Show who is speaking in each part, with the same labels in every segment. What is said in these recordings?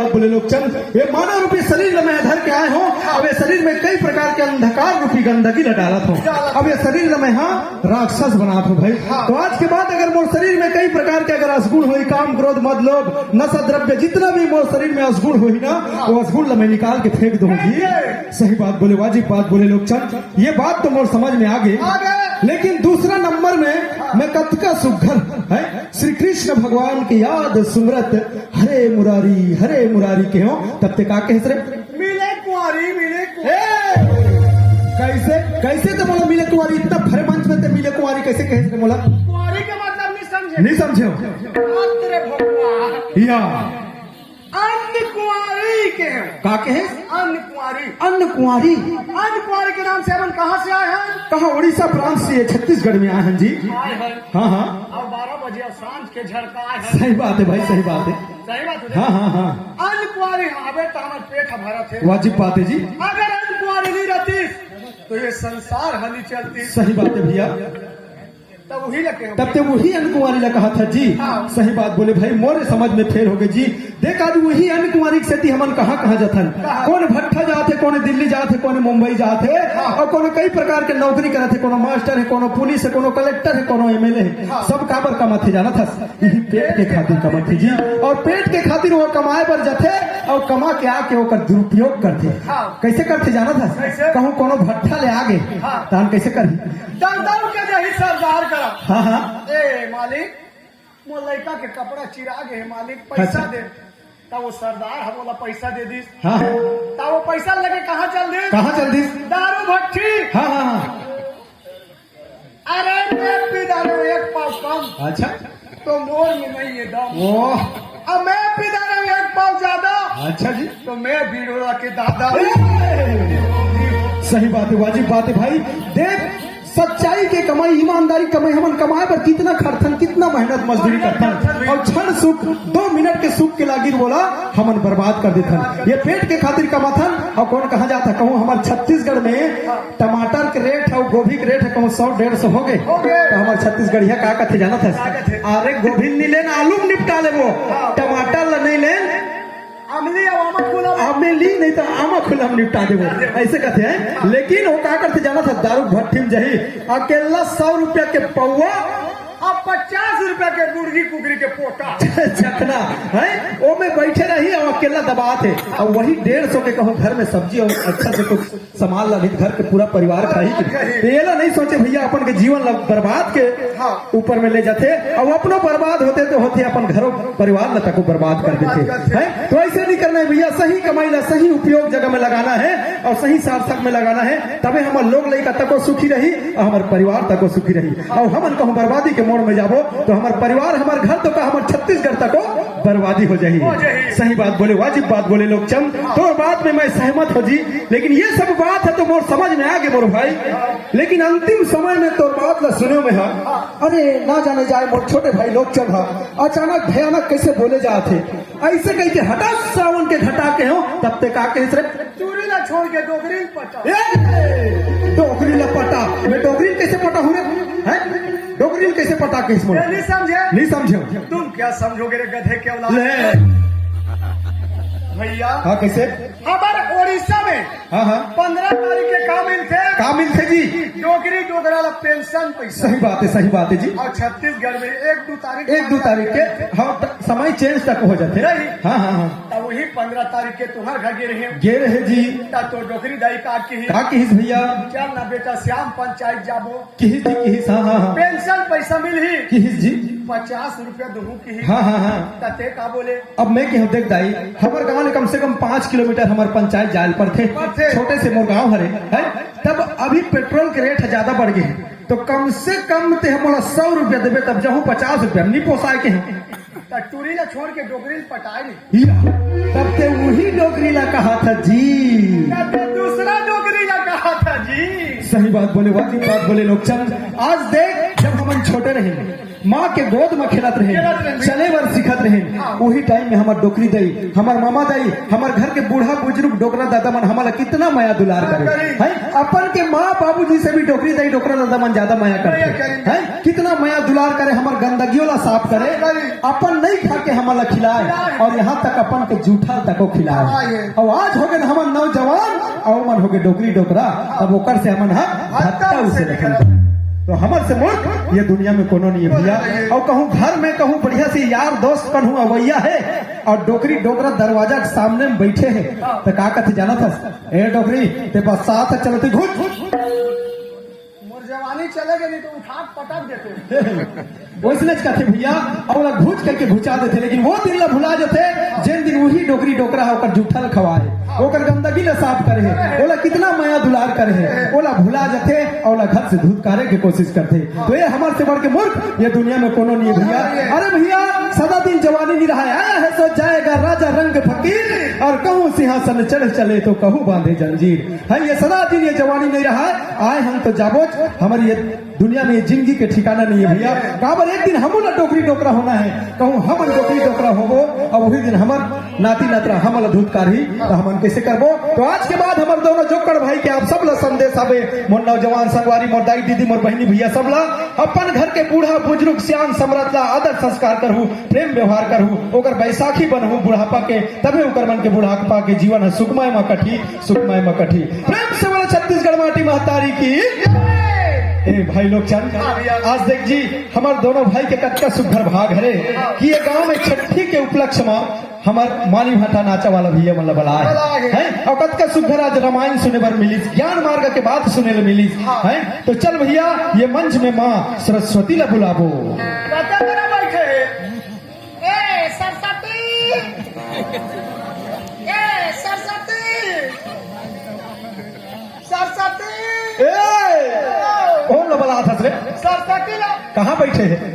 Speaker 1: बात बोले लोग चंद, ये मानव रूपी शरीर में धर के आए हो। अब ये शरीर में कई प्रकार के अंधकार रूपी गंदगी न डालत हो। अब ये शरीर में राक्षस बनात हो भाई। तो आज के बाद अगर मोर शरीर में कई प्रकार के अगर असगुण हुई, काम क्रोध मद लोभ नशा द्रव्य जितना भी मोर शरीर में असगुण हुई ना, वो असगुण मैं निकाल के फेंक दूंगी। सही बात बोले, वाजिब बात बोले लोग चंद। ये बात तो मोर समझ में आ गई, लेकिन दूसरा नंबर में मैं कतका सुघर है श्री कृष्ण भगवान की याद सुमरत हरे मुरारी के हो। तब ते का कहे रे
Speaker 2: मिले कुंवारी
Speaker 1: कैसे कैसे तो बोला मिले कुंवारी, इतना भरे मंच में ते मिले कुंवारी कैसे कहे रे बोला?
Speaker 2: कुंवारी का मतलब नहीं
Speaker 1: समझे
Speaker 2: तेरे भगवान
Speaker 1: या
Speaker 2: अन्न कुंवारी के हैं।
Speaker 1: का कहे
Speaker 2: अन्न कुंवारी के नाम से अपन कहाँ से आए हैं?
Speaker 1: कहा उड़ीसा प्रांत से छत्तीसगढ़ में आए हैं जी।
Speaker 2: आए हैं।
Speaker 1: हाँ
Speaker 2: अब 12 बजे सांझ के झड़का आए हैं।
Speaker 1: सही बात है भाई, सही बात है।
Speaker 2: सही बात है।
Speaker 1: हाँ
Speaker 2: अन्न कुंवारी हमारे तो हमारे पेट भरा थे।
Speaker 1: वाजिब बात है जी।
Speaker 2: अगर अन्न कुंवारी नहीं रहती तो ये संसार हनी चलती।
Speaker 1: सही बात है भैया,
Speaker 2: तब वही लगे
Speaker 1: तब तो वही अन्न कुंवारी ला कहा था जी। सही बात बोले भाई, मोरे समझ में फेर हो गए जी। देख आज वही अन्न कुंवारी के सेती हमन कहाँ जाथन, कौन भट्ठा जाते, कौन दिल्ली जाते, कौन मुंबई जाते, और कौन कई प्रकार के नौकरी करते, कौन मास्टर है, कौन पुलिस है, कौन कलेक्टर है, कौन एमएलए है। सब काबर कमाते जाना था, यही पेट के खातिर कमाते जी। और पेट के खातिर वो कमाए पर जाते और कमा के आके ओकर दुरुपयोग करते। कैसे करते जाना था? कहूँ कोनो भट्ठा ले आगे तहन कैसे करी
Speaker 2: सरदार करा।
Speaker 1: हाँ
Speaker 2: ए मालिक वो लड़का के कपड़ा चिरा गए मालिक, पैसा दे। तब वो सरदार हम बोला पैसा दे दी।
Speaker 1: हाँ
Speaker 2: तब वो पैसा लगे कहाँ चल दी? दारू भट्टी।
Speaker 1: हाँ
Speaker 2: अरे मैं पी दारू एक पाव कम।
Speaker 1: अच्छा
Speaker 2: तो मोर में नहीं है दम। अब मैं पी दारू एक पाव ज्यादा।
Speaker 1: अच्छा जी,
Speaker 2: तो मैं बीड़ोड़ा के दादा।
Speaker 1: सही बात है, वाजिब बात है भाई। देख सच्चाई के कमाई, ईमानदारी कमाई, हमन कमाए पर कितना खर्चन, कितना मेहनत मजदूरी करथन, और क्षण सुख 2 मिनट के सुख के लागिर बोला हमन बर्बाद कर देथन। ये पेट के खातिर कमाथन। और कौन कहा जाता, कहूँ हमारे छत्तीसगढ़ में टमाटर के रेट है, गोभी के रेट है, कहूँ 100-150 हो गए। तो हमारे छत्तीसगढ़ का कथे जाना था, अरे गोभी नहीं लेन आलू निपटा ले, वो टमाटर ला नहीं लेन अमली नहीं तो आमा खुला हम निपटा देवो, ऐसे कहते हैं। लेकिन वो क्या करते जाना था, दारू भट्टी में जही अकेला 100 रुपया के पौवा
Speaker 2: अब 50 रुपया के मुर्गी कुकरी के पोटा
Speaker 1: चखना है, वो में बैठे रही और अकेला दबाते। और वही 150 के कहूँ घर में सब्जी और अच्छा से कुछ सामान ला घर के पूरा परिवार खाई। ये ला नहीं सोचे भैया अपन के जीवन बर्बाद के ऊपर में ले जाते, और अपनो बर्बाद होते तो होते अपन घरों परिवार ला तक बर्बाद कर देते है। तो ऐसे नहीं करना है भैया, सही कमाई ला सही उपयोग जगह में लगाना है और सही सार्थक में लगाना है, तबे हमारे लोग लड़का तको सुखी रही और हमारे परिवार तको सुखी रही। और हमन कहूँ बर्बादी के मोड़ में जाबो तो हमारे परिवार, हमारे घर तो का हमारे छत्तीसगढ़ तक बर्बादी हो जाएगी। सही बात बोले, वाजिब बात बोले लोग चंद। तो बात में मैं सहमत हो जी, लेकिन ये सब बात है तो मोर समझ में आ गए मोर भाई। लेकिन अंतिम समय में तो बात ला सुनो में है, अरे ना जाने जाए मोर छोटे भाई लोग चल अचानक भयानक कैसे बोले जाते, ऐसे कह के हटा सावन के घटा के हो। तब तक का कहे
Speaker 2: चूरी ला छोड़ के डोगरी पटा,
Speaker 1: डोगरी ला पटा, मैं डोगरी कैसे पटा हूँ है, डोगरी कैसे पटा के इसमें नहीं समझे।
Speaker 2: तुम क्या समझोगे रे गधे के औलाद भैया।
Speaker 1: हाँ कैसे?
Speaker 2: हमारे उड़ीसा में 15 तारीख के कामिल थे जी, डोगरा पेंशन पैसा।
Speaker 1: सही बात है जी।
Speaker 2: और छत्तीसगढ़ में 1-2
Speaker 1: तारीख के हाँ समय चेंज तक हो जाते। हाँ
Speaker 2: तब वही 15 तारीख के तुम्हारे घर
Speaker 1: गे रहे जी।
Speaker 2: तो डोगरी दाई काट की
Speaker 1: किहिस भैया,
Speaker 2: चल ना बेटा श्याम पंचायत जाबो।
Speaker 1: किहिस जी किहिस। हाँ
Speaker 2: पेंशन पैसा मिल ही
Speaker 1: किहिस जी
Speaker 2: 50 रुपया दूँ की।
Speaker 1: हाँ
Speaker 2: तते का बोले।
Speaker 1: अब मैं कहूँ देख दाई, हमारे गाँव में कम से कम 5 किलोमीटर हमारे पंचायत जायल पर थे, छोटे से मोर गाँव हरे है। तब अभी पेट्रोल के रेट ज्यादा बढ़ गए, तो कम से कम ते हमारा 100 रुपया देवे, तब जाऊँ 50 रुपया नहीं पोसाए के हैं।
Speaker 2: टूरी ला छोड़ के डोगरी पटाए
Speaker 1: नहीं, तब ते वही डोगरी ला कहा था जी,
Speaker 2: दूसरा डोगरी ला कहा था जी।
Speaker 1: सही बात बोले, वाजिब बात बोले लोग चंद। आज देख जब हम हम छोटे रहे माँ के गोद में खेलत रहे चले बर सिखत रहे वही टाइम में हमार डोकरी दई हमार मामा दई हमार घर के बूढ़ा बुजुर्ग डोकरा दादा मन हमारा कितना माया दुलार करे है अपन के माँ बाबूजी से भी डोकरी दई डोकरा दादा मन ज्यादा माया करते है कितना माया दुलार करे हमार गंदगियों ला साफ करे अपन नहीं खा के हमारा खिलाए और यहाँ तक अपन के जूठा तक खिलाए और आज हो गए हमार नौजवान और मन हो गए डोकरी डोकरा अब ओकर से हमन हत्ता उसे रखल तो हमार से मूर्ख ये दुनिया में कोनो नहीं है भैया और कहूँ घर में कहूँ बढ़िया से यार दोस्त कन हूँ अवैया है और डोकरी डोकरा दरवाजा के सामने में बैठे है तो का कहते जाना था ए डोकरी ते बस साथ चलते घुस
Speaker 2: मोर जवानी चलेगे नहीं तो उठा पटक देते
Speaker 1: वैसने कहते भैया और घुच करके घुचा देते लेकिन वो दिन ला भुला जाते जिन दिन वही डोकरी डोकरा है ओकर जूठल खवाए ओकर गंदगी ला साफ करे है ओला कितना माया दुलार करे है ओला भुला जाते और घर से धुतकारे की कोशिश करते तो ये हमारे से बढ़ के मूर्ख ये दुनिया में कोनो नहीं है भैया अरे भैया सदा दिन जवानी नहीं रहा आया है सो जाएगा राजा रंग फकीर और कहूँ सिंहासन चढ़ चले तो कहूँ बांधे जंजीर है ये सदा दिन ये जवानी नहीं रहा आए हम तो जाबो हमारी ये दुनिया में जिंदगी के ठिकाना नहीं है भैया काबर एक दिन हम डोकरी डोकरा होना है कहूँ हम डोकरी डोकरा होबो और वही दिन हमार नाती नातरा हमला धूतकार ही तो हम कैसे करबो तो आज के बाद हमारे दोनों जोकर भाई के आप सब ला संदेश आवे मोर नौजवान संगवारी मोर दाई दीदी मोर बहनी भैया सब ला अपन घर के बूढ़ा बुजुर्ग सियान सम्राट ला आदर संस्कार करहु प्रेम व्यवहार करहु ओकर बैसाखी बनहु बुढ़ापा के तबे ओकर मन के बुढ़ापा के जीवन है सुखमय में कठी प्रेम से बोला छत्तीसगढ़ माटी महतारी की ए भाई लोग चंद आज देख जी हमारे दोनों भाई के कटका सुघर भाग हरे कि ये गांव में छठी के उपलक्ष्य में हमार माली भाटा नाचा वाला भैया मतलब बला है और कटका सुघर आज रामायण सुने बर मिली ज्ञान मार्ग के बात सुने ला मिली है तो चल भैया ये मंच में माँ सरस्वती ला बुलाबो कौन लो बला था
Speaker 2: सरस्वती ला
Speaker 1: कहाँ बैठे है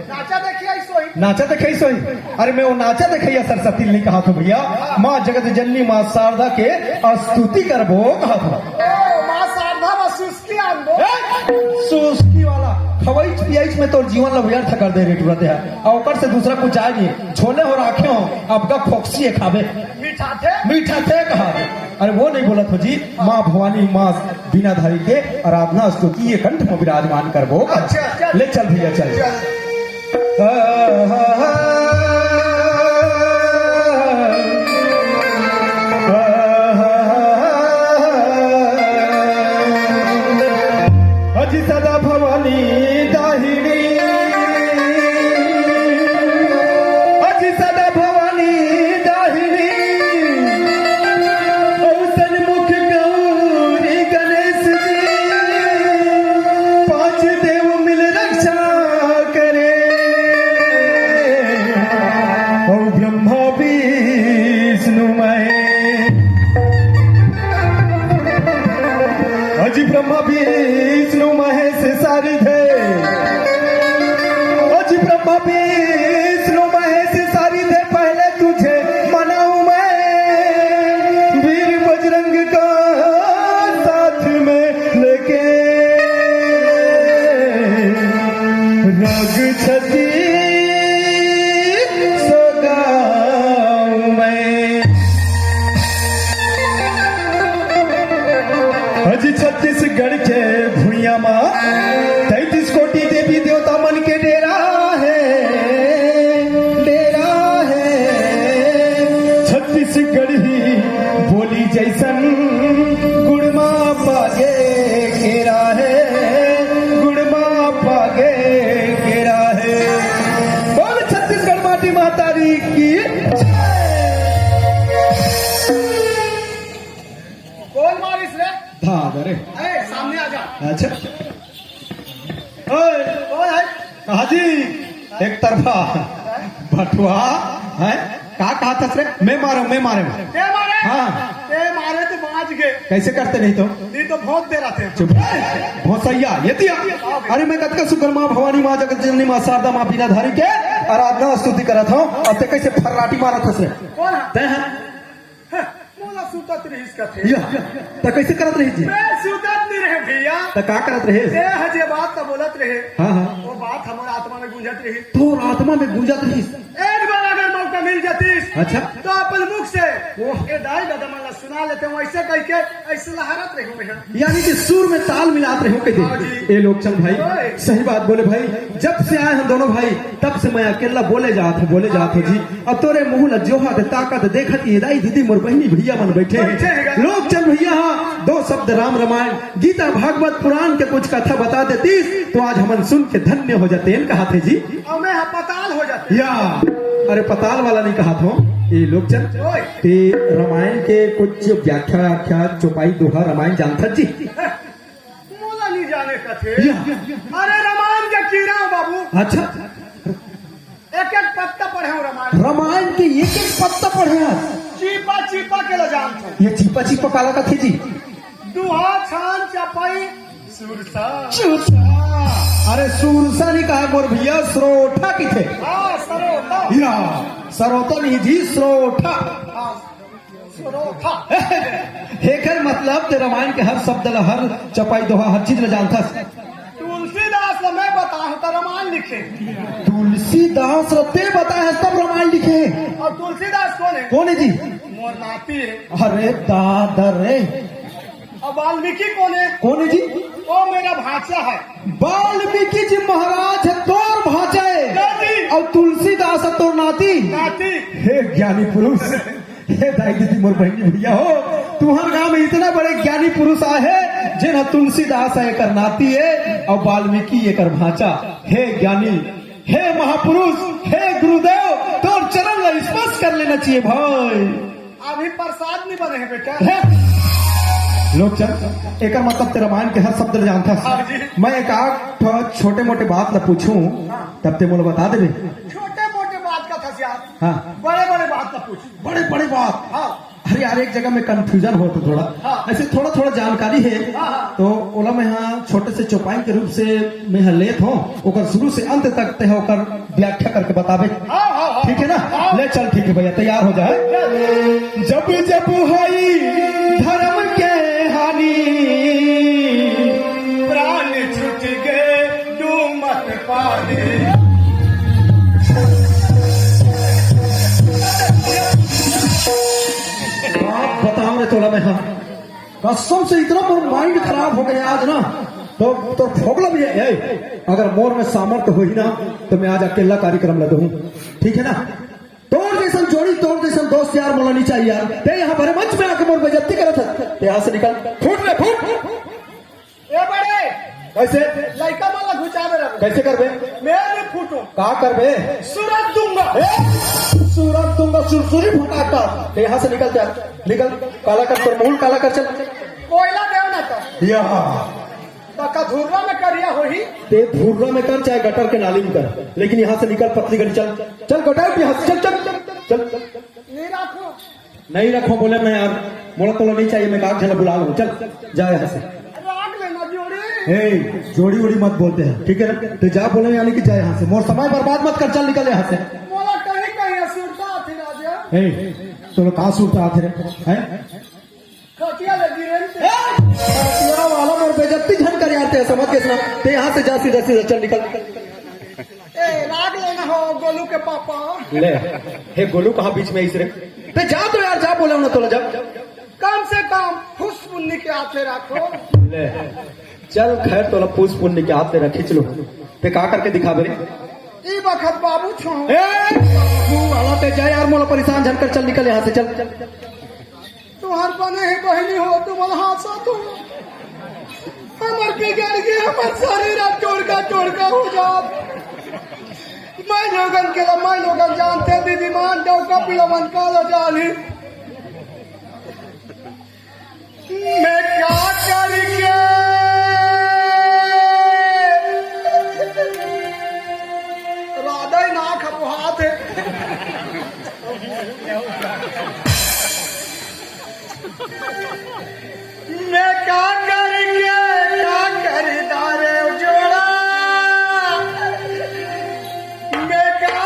Speaker 1: नाचा देखिए सोई अरे मैं वो नाचा देखिए सरस्वती नहीं कहा था भैया माँ जगत जननी माँ शारदा के स्तुति करबो कहा था
Speaker 2: माँ शारदा व सुस्की आनबो
Speaker 1: सुस्की वाला खवाई पियाई में तो जीवन ला व्यर्थ कर दे रे तुरंत है और ऊपर से दूसरा कुछ आए नहीं छोले हो राखे हो अब का फोक्सी है खावे मीठा थे कहा अरे वो नहीं बोला था जी माँ भवानी माँ बीनाधारी के आराधना स्तुति ये कंठ में विराजमान करबो ले चल भैया चल अजी सदा भवानी दाहिनी अजी सदा भवानी दाहिनी औसन मुख गौरी गणेश जी पांच देव मिल रक्षा करे और ब्रह्मा विष्णु अजी ब्रह्मा विष्णु महेश सारिधे अजी ब्रह्मा विष्णु महेश सारिधे पहले तुझे मनाऊं मैं वीर बजरंग का साथ में लेके रग छती सगाऊं मैं अजी छत्तीसगढ़ के भुइया माँ 33 कोटि देवी देवता मन के डेरा है छत्तीसगढ़ ही बोली जैसन गुड़मा पागे केरा है गुड़मा पागे केरा है बोल छत्तीसगढ़ माटी महतारी की
Speaker 2: कौन मारिस रे
Speaker 1: अरे
Speaker 2: सामने आ जा
Speaker 1: अच्छा
Speaker 2: कौन है
Speaker 1: हाजी एक तरफा भटुआ है का कहा था रे मैं मारे
Speaker 2: ते मारे
Speaker 1: हाँ
Speaker 2: ते मारे तो बाज गए
Speaker 1: कैसे करते नहीं
Speaker 2: तो भोग दे रहे थे
Speaker 1: चुप भोसैया ये दिया अरे मैं कतका सुकर माँ भवानी माँ जगत जननी माँ शारदा माँ बीनाधारी के आराधना स्तुति करा था और ते कैसे फर्राटी मारा था रे
Speaker 2: कौन
Speaker 1: ते हैं
Speaker 2: मोला सुता रहीस कथे
Speaker 1: या तो कैसे करत रही जी
Speaker 2: मैं सुतत नहीं रहे भैया
Speaker 1: तो का करत रहे
Speaker 2: ए हजे बात तो बोलत रहे
Speaker 1: हाँ हाँ
Speaker 2: वो बात हमारे आत्मा में गूंजत रही
Speaker 1: तो आत्मा में गूंजत रही
Speaker 2: एक बार अगर मौका मिल जातीस
Speaker 1: अच्छा
Speaker 2: तो अपन मुख से ये दाई दादा मला सुना लेते हूँ ऐसे कह के ऐसे लहरत रही हूँ मैं
Speaker 1: यानी कि सुर में ताल मिलाते रहे हो के
Speaker 2: हाँ
Speaker 1: थे
Speaker 2: जी।
Speaker 1: ये लोग चल भाई सही बात बोले भाई जब से आए हम दोनों भाई तब से मैं अकेला बोले जात हो जी अब तोरे मुंह ल जोहा दे ताकत देखत ये दाई दीदी मोर बहनी भैया मन बैठे हैं लोग चल भैया हाँ दो शब्द राम रामायण गीता भागवत पुराण के कुछ कथा बता देतीस तो आज हमन सुन के धन्य हो जाते कहा थे जी
Speaker 2: और मैं पताल हो जाती
Speaker 1: या अरे पताल वाला नहीं कहा था ये लोग चल
Speaker 2: ओए।
Speaker 1: ते रामायण के कुछ व्याख्या चौपाई दोहा रामायण जानता जी
Speaker 2: मोला नहीं जाने का थे
Speaker 1: या।
Speaker 2: अरे रामायण के कीड़ा बाबू
Speaker 1: अच्छा
Speaker 2: एक एक पत्ता पढ़े हूँ रामायण
Speaker 1: रामायण के एक एक पत्ता पढ़े आज
Speaker 2: चीपा चीपा के ल जान थे
Speaker 1: ये चिपा चिपा काला का थे जी
Speaker 2: दुहा छान चपाई सुरसा
Speaker 1: अरे सुरसा नहीं कहा मोर भैया सरोठा की थे
Speaker 2: हाँ सरोता
Speaker 1: या सरोता नहीं जी सरोठा
Speaker 2: हाँ सरोता
Speaker 1: हेकर मतलब ते रामायण के हर शब्द ला हर चपाई दोहा हर चीज ला जानता
Speaker 2: तुलसीदास को मैं बताऊँ तो रामायण लिखे
Speaker 1: तुलसीदास रते बताए तब रामायण लिखे
Speaker 2: और तुलसीदास कौन है
Speaker 1: कौन है जी
Speaker 2: मोर नाती है
Speaker 1: अरे दादा रे
Speaker 2: और वाल्मीकि कौन है
Speaker 1: कौन है जी
Speaker 2: वो मेरा भाषा है
Speaker 1: वाल्मीकि जी महाराज है तोर भाषाए
Speaker 2: दादी
Speaker 1: और तुलसीदास है तोर नाती
Speaker 2: नाती
Speaker 1: हे ज्ञानी पुरुष हे दाई दीदी मोर बहनी भैया हो तुम्हारे गांव में इतना बड़े ज्ञानी पुरुष आए हैं जिन्हें तुलसीदास है कर नाती है और वाल्मीकि ये कर भाषा हे ज्ञानी हे महापुरुष हे गुरुदेव तोर चरण ला स्पर्श कर लेना चाहिए भाई
Speaker 2: अभी प्रसाद नहीं बने हैं बेटा
Speaker 1: हे लोग चल एक मतलब तेरा रामायण के हर शब्द जानता
Speaker 2: हाँ जी।
Speaker 1: मैं एक आठ छोटे मोटे बात ला पूछूं तब ते मोला बता दे
Speaker 2: छोटे मोटे बात का था यार
Speaker 1: हाँ
Speaker 2: बड़े बड़े बात का पूछ
Speaker 1: बड़े बड़े बात
Speaker 2: हाँ
Speaker 1: अरे यार एक जगह में कंफ्यूजन हो तो थोड़ा
Speaker 2: हाँ।
Speaker 1: ऐसे थोड़ा थोड़ा जानकारी है
Speaker 2: हाँ।
Speaker 1: तो ओला मैं यहाँ छोटे से चौपाई के रूप से मैं यहाँ लेत हूँ ओकर शुरू से अंत तक ते ओकर व्याख्या करके बतावे
Speaker 2: हाँ हाँ हाँ
Speaker 1: ठीक है ना ले चल ठीक है भैया तैयार हो जाए जब जब हई धर्म के हानि
Speaker 2: प्राण छूट गए डूमत पानी
Speaker 1: आप बताओ रे तोला मैं हाँ कसम से इतना मोर माइंड खराब हो गया आज ना तो फोगला भी है अगर मोर में सामर्थ्य हो ही ना तो मैं आज अकेला कार्यक्रम लगा हूँ ठीक है ना तोड़ जैसन जोड़ी तोड़ जैसन दोस्त यार मोला नहीं चाहिए यार ते यहाँ भरे मंच में आके मोर बेइज्जती करत है यहाँ से निकल फूट रे फूट
Speaker 2: ए बड़े
Speaker 1: कैसे
Speaker 2: लड़का माला घुचावे रहे
Speaker 1: कैसे करबे
Speaker 2: मैं नहीं फूटू
Speaker 1: का करबे
Speaker 2: सूरज दूंगा
Speaker 1: सूरत दूंगा सुरसुरी फटाका ते यहाँ से निकल जा निकल काला कर तोर मुंह काला कर चल
Speaker 2: कोयला देव ना तो
Speaker 1: या
Speaker 2: का धुर्रा में करिया हो ही
Speaker 1: ते धूर्रा में कर चाहे गटर के नाली में कर लेकिन यहाँ से निकल पतली गली चल चल गटर यहाँ से चल चल चल चल
Speaker 2: नहीं रखो
Speaker 1: नहीं रखो बोले मैं यार मोड़ा तोला नहीं चाहिए मैं कहा बुला लूँ चल जा यहाँ से
Speaker 2: राग लेना जोड़ी
Speaker 1: हे जोड़ी उड़ी मत बोलते हैं ठीक है ना तो जा बोले यानी कि जा यहाँ से मोर समय बर्बाद मत कर चल निकल यहाँ से
Speaker 2: मोला कहीं कहीं असुरता थी राजा
Speaker 1: हे तो कहाँ सूटता आते रहे हैं
Speaker 2: खटिया लगी रही
Speaker 1: तेरा वाला मोर बेइज्जती झन कर यार ते समझ के सुना ते यहाँ से जा सीधा सीधा चल निकल
Speaker 2: ए राग लेना हो गोलू के पापा
Speaker 1: ले हे गोलू कहाँ बीच में इस रे ते जा तो यार जा बोले ना तोला जब
Speaker 2: कम से कम फुस पुण्य के हाथे रखो
Speaker 1: ले चल खैर तोला पूछ पुण्य के हाथ में रखी चलो ते का करके दिखा बेरे
Speaker 2: ई वक्त बाबू छो
Speaker 1: तू वाला पे जा यार मोला परेशान झन कर चल निकल यहाँ से चल
Speaker 2: तुम्हार बने है बहनी हो तुम हासा तो हमार बिगड़ गए हमार शरीर अब चोड़का हो जाओ मैं लोगन के मैं लोगन जानते दीदी मान डौका पिलवन कालो जाली मैं क्या करके राधा ही नाक अब हाथ है मैं क्या खरीदारे जोड़ा मैं क्या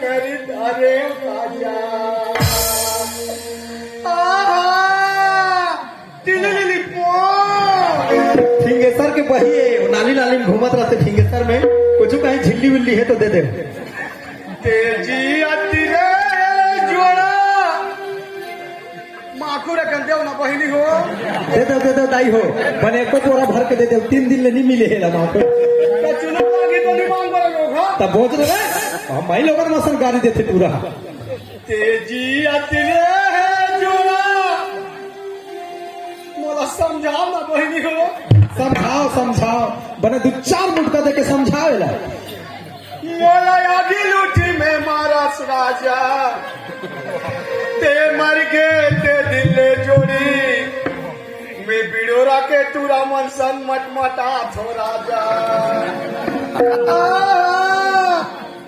Speaker 2: खरीदारे बाजा
Speaker 1: सर के वही नाली नाली में घूमत रहते फिंगेसर में, कुछ कहीं झिल्ली विल्ली है तो दे दे।
Speaker 2: तेजी आती रे जोड़ा माखू रखन दे ना बहिनी हो।
Speaker 1: दे दो दाई हो, बने एको बोरा भर के दे दे, 3 दिन ले नहीं मिले है लमा को।
Speaker 2: चुनाव आगे तो नहीं मांग रहा लोग। हाँ
Speaker 1: तब बोझ दे हम भाई लोगन मसन गाड़ी देते पूरा।
Speaker 2: तेजी आती रे जोड़ा मोला समझाओ ना बहिनी हो।
Speaker 1: समझाओ बने 2-4 मुटका दे के समझावेला।
Speaker 2: मोला आगे लूटी में मारस राजा ते मर के ते दिले जोड़ी मैं बिडोरा के तुरा मन सन मटमटा थो राजा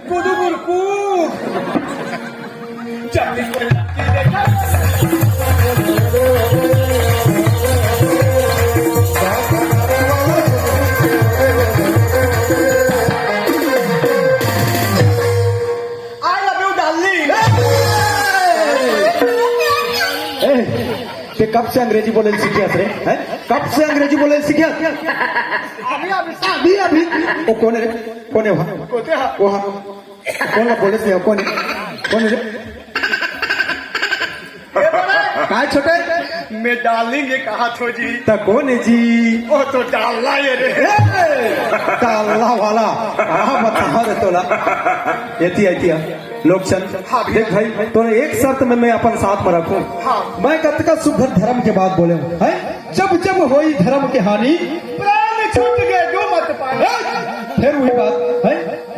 Speaker 2: कुदुबुरकू चली देखा
Speaker 1: ते कब से अंग्रेजी बोले सीखिया रे? हैं? कब से अंग्रेजी बोले सीखिया? अभी वो कौन है रे? कौन है वहाँ? वहाँ कौन बोले से कौन है रे? काय छोटे
Speaker 2: मैं डालेंगे कहा थो जी।
Speaker 1: तो कौन है जी?
Speaker 2: ओ तो डालना ये रे
Speaker 1: डालना वाला बता रे तोला एतिया लोग चल देख भाई तो एक शर्त में मैं अपन साथ में रखूं।
Speaker 2: हाँ।
Speaker 1: मैं कतका सुघर धर्म के बात बोले हूँ है? जब होई धर्म के हानि
Speaker 2: प्राण छूट गए जो मत पाए।
Speaker 1: फिर वही बात है,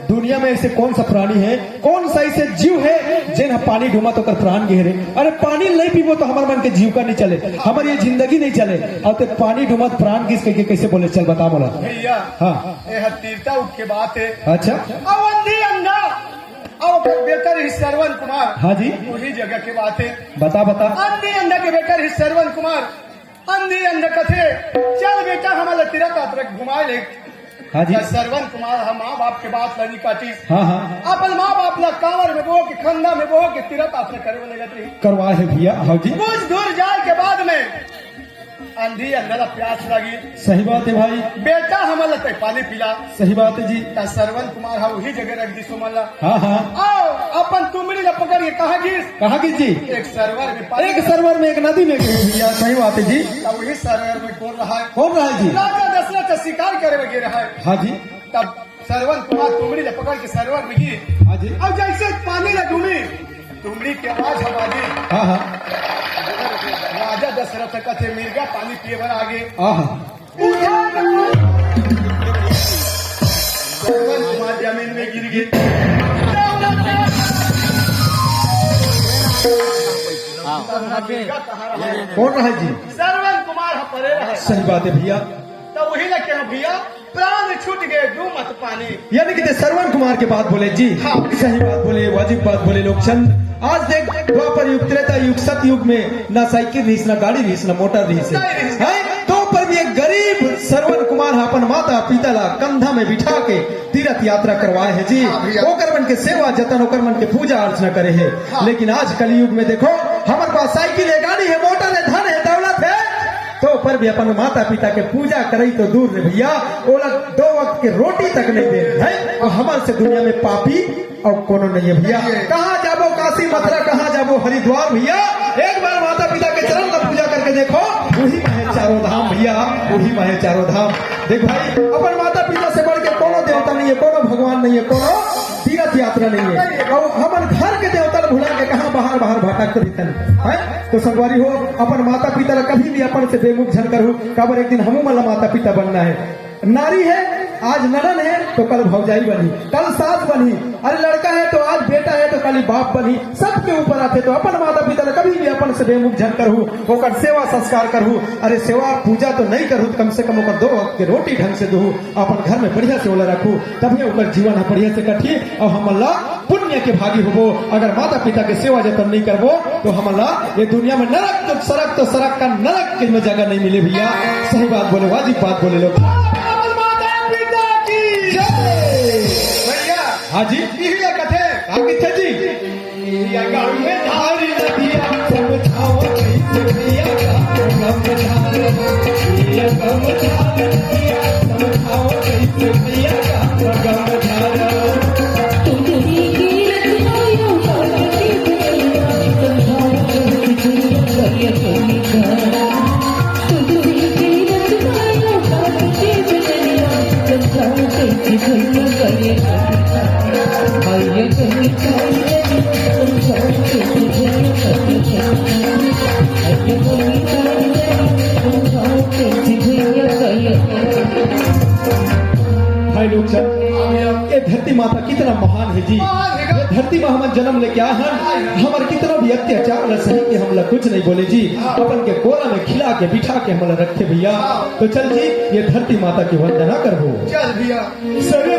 Speaker 1: दुनिया में ऐसे कौन सा प्राणी है, कौन सा ऐसे जीव है जिन पानी डूमा तो कर प्राण गहरे। अरे पानी नहीं पीबो तो हमारे मन के जीव का नहीं चले, हमारी ये जिंदगी नहीं चले। और तो पानी डूमा प्राण किस के कैसे बोले? चल बता बोला
Speaker 2: भैया।
Speaker 1: हाँ
Speaker 2: यह तीर्था उठ के बात है।
Speaker 1: अच्छा
Speaker 2: अवंधी अंधा और बेहतर ही श्रवण कुमार।
Speaker 1: हाँ जी
Speaker 2: वही जगह की बात है।
Speaker 1: बता
Speaker 2: अंधी अंधा के बेटर ही श्रवण कुमार अंधी अंधा कथे चल बेटा हमारा तीर्थ घुमा ले।
Speaker 1: हाँ जी
Speaker 2: श्रवण कुमार हम माँ बाप के बात लनी काटी।
Speaker 1: हाँ
Speaker 2: अपन माँ बाप ला कांवर में बो के खंदा में बो के तीर्थ आपने करे लगे
Speaker 1: करवा है भैया। हाँ जी
Speaker 2: कुछ दूर जाए के बाद में अंधी अंधेरा प्यास लगी।
Speaker 1: सही बात है भाई,
Speaker 2: बेटा हमारा ते पानी पिला।
Speaker 1: सही बात है जी।
Speaker 2: श्रवण कुमार हाँ वही जगह रख दी सुमला।
Speaker 1: हाँ
Speaker 2: आओ अपन तुमड़ी ला पकड़ के कहा
Speaker 1: कि जी
Speaker 2: एक सरवर
Speaker 1: में एक नदी में गई भैया। सही बात है जी।
Speaker 2: तब वही सरवर में कौन रहा है
Speaker 1: जी?
Speaker 2: राजा दशरथ शिकार करे वगैरह रहा है।
Speaker 1: हाँ जी
Speaker 2: तब श्रवण कुमार तुमड़ी ला पकड़ के सरवर में गिर।
Speaker 1: हाँ जी
Speaker 2: अब जैसे पानी ला डूबी तुमड़ी की आवाज हमारी।
Speaker 1: हाँ
Speaker 2: राजा दशरथ कथे मिर्गा पानी पिए भर आगे। श्रवण कुमार जमीन में गिर गए।
Speaker 1: कौन रहा जी?
Speaker 2: श्रवण कुमार परे रहे।
Speaker 1: सही बात है भैया।
Speaker 2: तो वही लगे भैया प्राण छूट गए जो मत पानी।
Speaker 1: यानी कि श्रवण कुमार के बात बोले जी।
Speaker 2: हाँ।
Speaker 1: सही बात बोले, वाजिब बात बोले लोग चंद। आज देख द्वापर युग त्रेता युग सतयुग में ना साइकिल रहीस, ना गाड़ी रहीस, ना मोटर रहीस है। तो पर भी एक गरीब श्रवण कुमार अपन माता पिता ला कंधा में बिठा के तीर्थ यात्रा करवाए है जी। ओकर मन के सेवा जतन, ओकर मन के पूजा अर्चना करे है। लेकिन आज कलयुग में देखो हमारे पास साइकिल है, गाड़ी है, मोटर है, धन है, दौलत है, तो पर भी अपन माता पिता के पूजा करे तो दूर रे भैया, वो लोग 2 वक्त के रोटी तक नहीं दे है। और हमारे से दुनिया में पापी और कोनो नहीं है भैया। कहाँ जाबो काशी मथुरा, कहाँ जाबो हरिद्वार भैया। एक बार माता पिता के चरण का पूजा करके देखो, वही में है 4 धाम भैया, वही में है 4 धाम। देख भाई अपन माता पिता से बढ़ के कोनो देवता नहीं है, कोनो भगवान नहीं है, कोनो तीर्थ यात्रा नहीं है। और हमारे घर के देवता भुला के कहाँ बाहर भटक है। तो संगवारी हो अपन माता पिता कभी भी अपन से बेमुख झन करू। काबर एक दिन हमू मला माता पिता बनना है। नारी है आज ननन है तो कल भौजाई बनी, कल सास बनी। अरे लड़का है तो आज बेटा है तो कल बाप बनी। सबके ऊपर आते तो अपन माता पिता कभी भी अपन से बेमुख झन करू, ओकर सेवा संस्कार करू। अरे सेवा पूजा तो नहीं करू, कम से कम ओकर 2 वक्त के रोटी ढंग से दू, अपन घर में बढ़िया से ओला रखू, तभी ओकर जीवन बढ़िया से कटी और हमला पुण्य के भागी होबो। अगर माता पिता के सेवा जतन नहीं करबो तो हमला ये दुनिया में नरक तो सड़क का नरक के जगह नहीं मिले भैया। सही बात बोले, वाजिब बात बोले लोग। हाँ जी
Speaker 2: यही कथे
Speaker 1: आगे थे जी।
Speaker 2: गाँव में धारी नदिया
Speaker 1: समझाओ कैसे भैया, भाई लोग सब ये धरती माता कितना महान है जी। ये धरती में हम जन्म लेके आए हैं, हमारे कितना भी अत्याचार न सही कि हम कुछ नहीं बोले जी। अपन के कोरा में खिला के बिठा के हम रखे भैया। तो चल जी ये धरती माता की वंदना करबो।
Speaker 2: चल भैया
Speaker 1: सरे